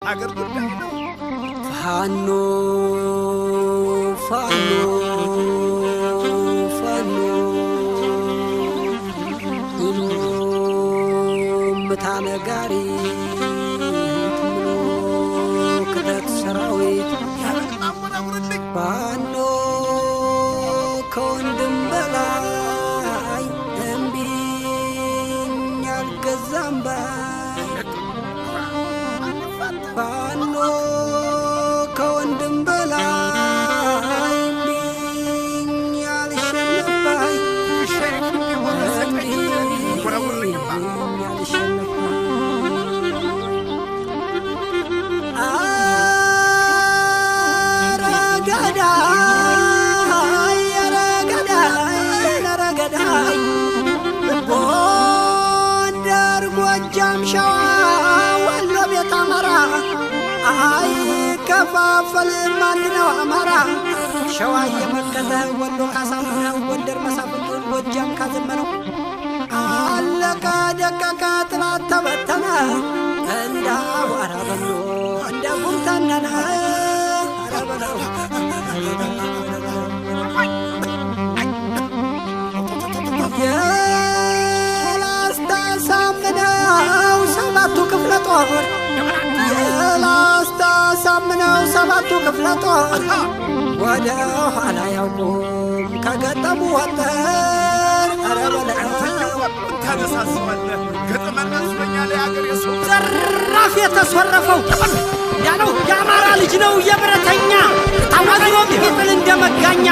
አገር ጉዳይ ነው። ፋኖ ፋኖ ፋኖ ምታነጋሪ ክተት ሰራዊት ፋኖ ከወንድም በላይ እምቢኝ አልገዛም ባይ ፋኖ ከወንድም በላይ እምቢኝ አልሸነፍ ባይ ጎንደር ጎጃም ሸዋ ወሎ ቤት አማራ አይከፋፈልም አንድ ነው አማራ ሸዋ እየመከተ ወሎ ካሳምነው ጎንደር መሳፍንቱን ጎጃም ካዘመነው አለቀ ደቀቀ ጥላት ተበተነ እንደ አቧራ በሎ እንደ ጉም ተነነ ኧረ በለው የላስታ ሳምነው ሰባቱ ክፍለ ጦር የላስታ ሳምነው ሰባቱ ክፍለ ጦር ወደ ኋላ ያውቁም ከገጠሙ ወጠር ኧረ በለው ታነሳስባለህ ገጠመና ስለኛለ ያገር የሰው ዘራፍ የተሰረፈው ያለው የአማራ ልጅ ነው የብረተኛ ታዋቂው ቢጥል እንደመጋኛ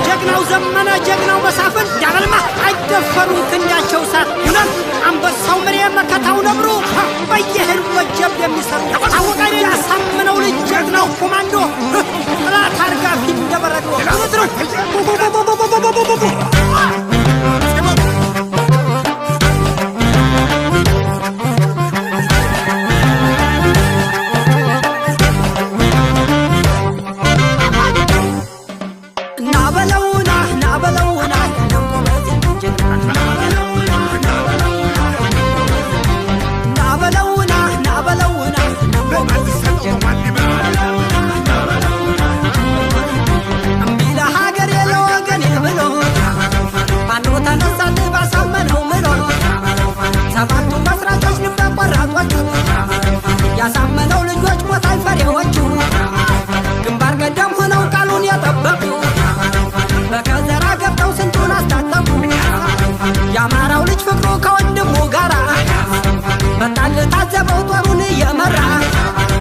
ጀግናው ዘመነ ጀግናው መሳፍን ያበልማ አይደፈሩም ክንዳቸው ሳት ሁለት አንበሳው ምሬ መከታው ነብሩ በየህል ወጀብ የሚሰሩ ታወቀኝ ያሳምነው ልጅ ጀግናው ኮማንዶ ጥላት አርጋፊ እንደበረዶ ወጥሩ ያሳመነው ልጆች ሞት አይፈሬዎች